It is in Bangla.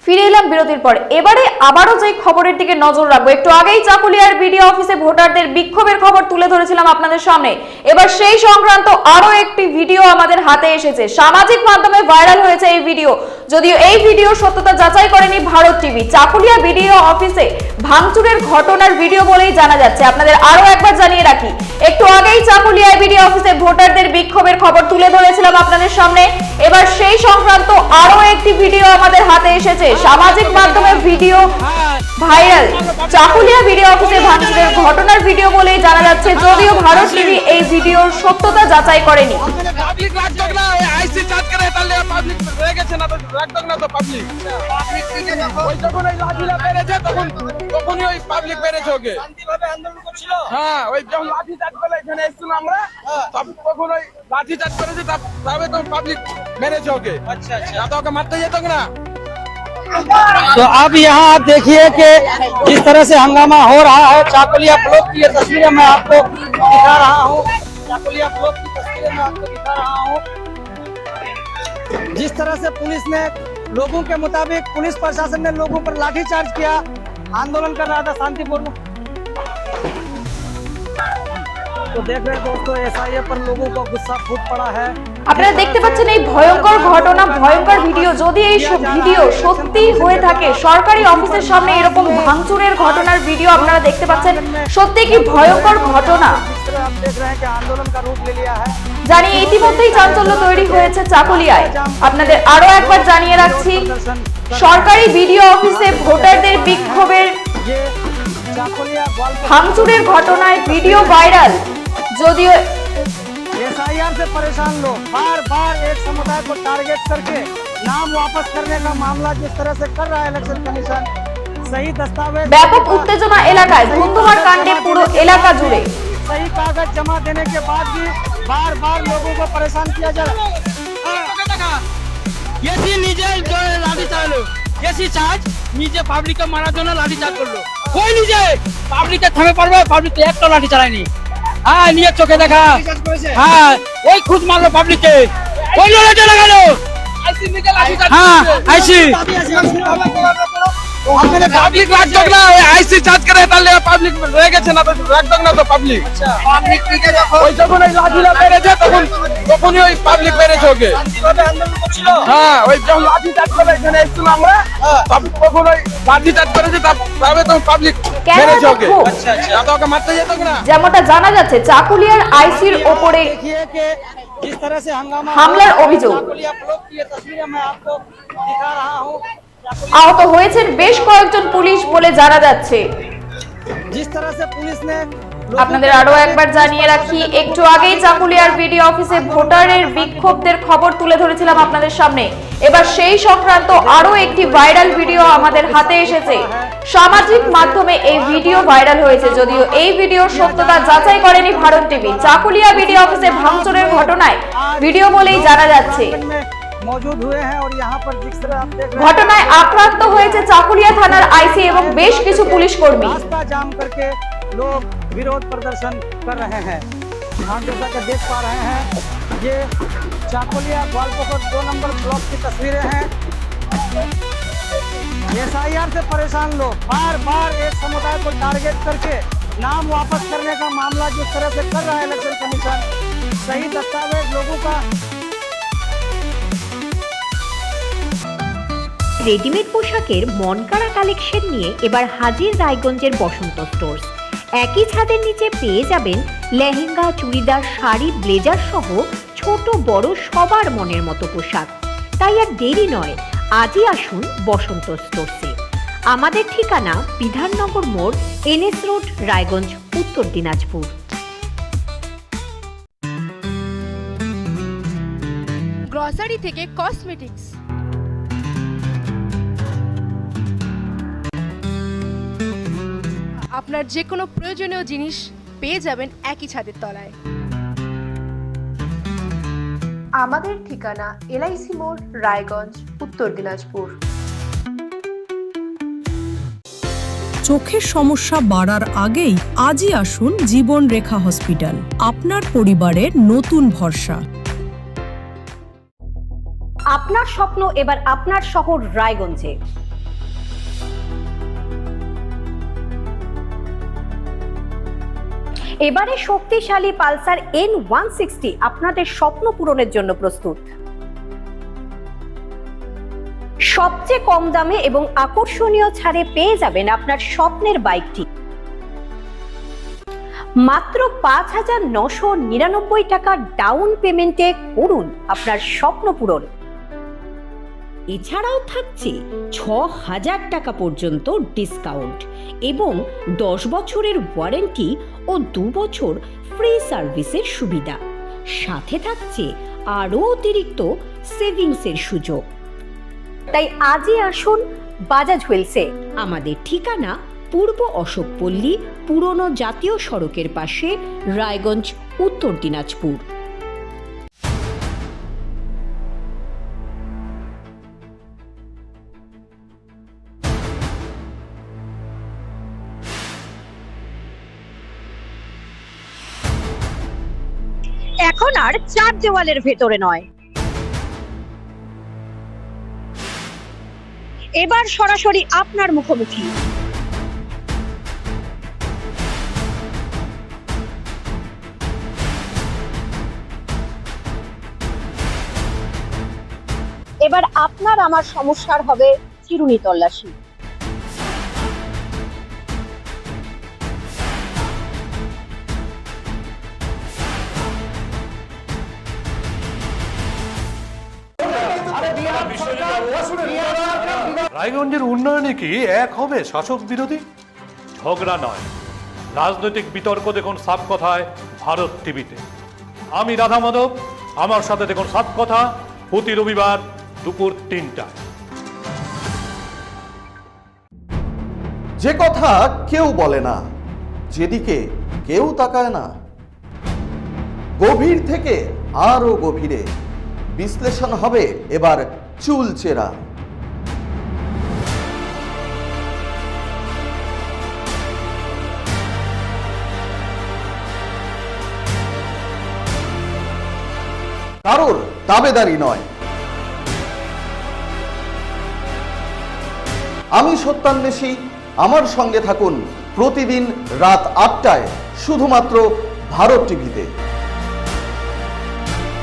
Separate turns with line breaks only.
ফিরে এলাম বিরতির পর। এবারে আবারও যে খবরের দিকে নজর রাখবো, একটু আগেই চাকুলিয়ার বিডিও অফিসে ভোটারদের বিক্ষোভের খবর তুলে ধরেছিলাম আপনাদের সামনে। এবার সেই সংক্রান্ত আরো একটি ভিডিও আমাদের হাতে এসেছে। সামাজিক মাধ্যমে ভাইরাল হয়েছে এই ভিডিও, যদিও এই ভিডিও সত্যতা যাচাই করেনি ভারত টিভি। চাকুলিয়া বিডিও অফিসে ভাঙচুরের ঘটনার ভিডিও বলেই জানা যাচ্ছে। আপনাদের আরো একবার জানিয়ে রাখি, একটু আগেই চাকুলিয়া বিডিও অফিসে ভোটারদের বিক্ষোভের খবর তুলে ধরেছিলাম আপনাদের সামনে। এবার সেই সংক্রান্ত আরো একটি ভিডিও আমাদের হাতে এসেছে। সামাজিক মাধ্যমে ভিডিও ভাইরাল, চাকুলিয়া বিডিও অফিসে ভাঙচুরের ঘটনার ভিডিও বলেই জানা যাচ্ছে, যদিও ভারত টিভি এই ভিডিওর সত্যতা যাচাই করেনি।
तो अब यहाँ आप देखिए कि जिस तरह से हंगामा हो रहा है, चाकुलिया ब्लॉक की ये तस्वीरें मैं आपको दिखा रहा हूँ। चाकुलिया ब्लॉक की तस्वीरें मैं आपको दिखा रहा हूँ। जिस तरह से पुलिस ने लोगों के मुताबिक पुलिस प्रशासन ने लोगों पर लाठीचार्ज किया, आंदोलन कर रहा था शांतिपूर्ण। तो देख रहे दोस्तों, एसआईए पर लोगों को गुस्सा फूट पड़ा है।
আপনারা দেখতে পাচ্ছেন এই ভয়ঙ্কর ঘটনা, ভয়ঙ্কর ভিডিও। যদি এই সব ভিডিও সত্যি হয়ে থাকে, সরকারি অফিসের সামনে এরকম ভাঙচুরের ঘটনার ভিডিও আপনারা দেখতে পাচ্ছেন, সত্যি কি ভয়ঙ্কর ঘটনা। জানি ইতিমধ্যেই চাঞ্চল্য তৈরি হয়েছে চাকুলিয়ায়। আপনাদের আরো একবার জানিয়ে রাখছি, সরকারি বিডিও অফিসে ভোটারদের বিক্ষোভের ভাঙচুরের ঘটনায় ভিডিও ভাইরাল। যদিও
एसआईआर से परेशान लोग बार बार एक समुदाय को टारगेट करके नाम वापस करने का मामला जिस तरह से कर रहा है इलेक्शन कमीशन, सही दस्तावेज,
ব্যাপক উত্তেজনা এলাকায়, ধুন্ধুমার কাণ্ডে পুরো এলাকা জুড়ে।
सही कागज जमा देने के बाद भी बार बार लोगों को परेशान किया जा रहा है। লাঠি চালালো, চার্জ নিজে পাবলিককে মারার জন্য লাঠি চার্জ করলো। কই নিজে পাবলিককে থামে পারবে? পাবলিক একটা লাঠি চালায়নি। হ্যাঁ, নিজের চোখে দেখা। হ্যাঁ, ওই খুদ মারলো পাবলিককে, ওই লড়াইটা লাগালো। হ্যাঁ, আইসি পাবলিক রাখতো না, আইসি চার্জ করে তাহলে পাবলিক রয়ে গেছে না, তো রাখতো না তো পাবলিক। ওই যখন ওই লাঠিটা বেড়েছে তখনই ওই পাবলিক বেড়েছে ওকে। হ্যাঁ, ওই যখন লাঠি চার্জ করে এখানে এসেছিল আমরা, তখন ওই লাঠি চার্জ করেছে, তারপরে তো পাবলিক বেড়েছে ওকে। আচ্ছা, ওকে মারতে যেত না।
যেমনটা জানা যাচ্ছে, চাকুলিয়ার আইসির ওপরে
जिस तरह से हंगामा
হামলার অভিযোগ।
चाकुलिया ब्लॉक की ये तस्वीरें मैं आपको दिखा रहा हूँ।
আহত হয়েছেন বেশ কয়েকজন পুলিশ বলে জানা যাচ্ছে।
जिस तरह से पुलिस ने
আপনাদের আরো একবার জানিয়ে রাখি, একটু আগেই চাকুলিয়ার বিডিও অফিসে ভোটারের বিক্ষোভদের খবর তুলে ধরেছিলাম আপনাদের সামনে। এবার সেই সংক্রান্ত আরো একটি ভাইরাল ভিডিও আমাদের হাতে এসেছে। সামাজিক মাধ্যমে এই ভিডিও ভাইরাল হয়েছে, যদিও এই ভিডিওর সত্যতা যাচাই করেনি ভারত টিভি। চাকুলিয়া বিডিও অফিসে ভাঙচুরের ঘটনায় ভিডিও বলেই জানা যাচ্ছে।
मौजूद हुए हैं और यहाँ पर जिस तरह आप देख रहे हैं,
ঘটনায় আক্রান্ত হয়েছে চাকুলিয়া থানার আইসি এবং বেশ কিছু পুলিশ কর্মী।
रास्ता जाम करके लोग विरोध प्रदर्शन कर रहे हैं। हम जैसा कि देख पा रहे हैं, ये चाकुलिया ग्वालपोखर 2 नंबर ब्लॉक की तस्वीरें हैं। एसआईआर से परेशान लोग बार बार एक समुदाय को टारगेट करके नाम वापस करने का मामला जिस तरह से कर रहा है इलेक्शन कमीशन, सही दस्तावेज लोगों का।
রেডিমেড পোশাকের মনকাড়া কালেকশন নিয়ে এবার হাজির রায়গঞ্জের বসন্ত স্টোর্স। একই ছাদের নিচে পেয়ে যাবেন লেহেঙ্গা, চুড়িদার, শাড়ি, ব্লেজার সহ ছোট বড় সবার মনের মতো পোশাক। তাই আর দেরি নয়, আজই আসুন বসন্ত স্টোর্সে। আমাদের ঠিকানা বিধাননগর মোড়, এনএস রোড, রায়গঞ্জ, উত্তর দিনাজপুর।
গ্রসারি থেকে কসমেটিক্স, আপনার যে কোনো প্রয়োজনীয় জিনিস পেয়ে যাবেন একই ছাদের তলায়। আমাদের ঠিকানা এলআইসি মোড়, রায়গঞ্জ, উত্তর দিনাজপুর।
চোখের সমস্যা বাড়ার আগেই আজই আসুন জীবন রেখা হসপিটাল, আপনার পরিবারের নতুন ভরসা।
আপনার স্বপ্ন এবার আপনার শহর রায়গঞ্জে। এবারে শক্তিশালী পালসার N160 আপনাদের স্বপ্ন পূরণের জন্য প্রস্তুত। সবচেয়ে কম দামে এবং আকর্ষণীয় ছাড়ে পেয়ে যাবেন আপনার স্বপ্নের বাইকটি মাত্র 5,999 টাকা ডাউন পেমেন্টে করুন আপনার স্বপ্ন পূরণ। এছাড়াও থাকছে 6,000 টাকা পর্যন্ত ডিসকাউন্ট এবং 10 বছরের ওয়ারেন্টি ও 2 বছর ফ্রি সার্ভিসের সুবিধা। সাথে থাকছে আরও অতিরিক্ত সেভিংসের সুযোগ। তাই আজই আসুন বাজাজ হুইলসে। আমাদের ঠিকানা পূর্ব অশোকপল্লী, পুরনো জাতীয় সড়কের পাশে, রায়গঞ্জ, উত্তর দিনাজপুর। এখন আর চার দেওয়ালের ভেতরে নয়, এবার সরাসরি আপনার মুখোমুখি। এবার আপনার আমার সমস্যার হবে চিরুনি তল্লাশি।
রায়গঞ্জের উন্নয়নে কি এক হবে শাসক বিরোধী? ঝগড়া নয়, রাজনৈতিক বিতর্ক দেখুন সাপ কথায় ভারত টিভিতে। আমি রাধা মাধব, আমার সাথে দেখুন সাপ কথা প্রতি রবিবার দুপুর 3টায়।
যে কথা কেউ বলে না, যেদিকে কেউ তাকায় না, গভীর থেকে আরো গভীরে বিশ্লেষণ হবে এবার চুলচেরা। কারোর দাবেদারি নয়। আমি সত্যান্বেষী, আমার সঙ্গে থাকুন প্রতিদিন রাত 8টায় শুধুমাত্র ভারত টিভিতে।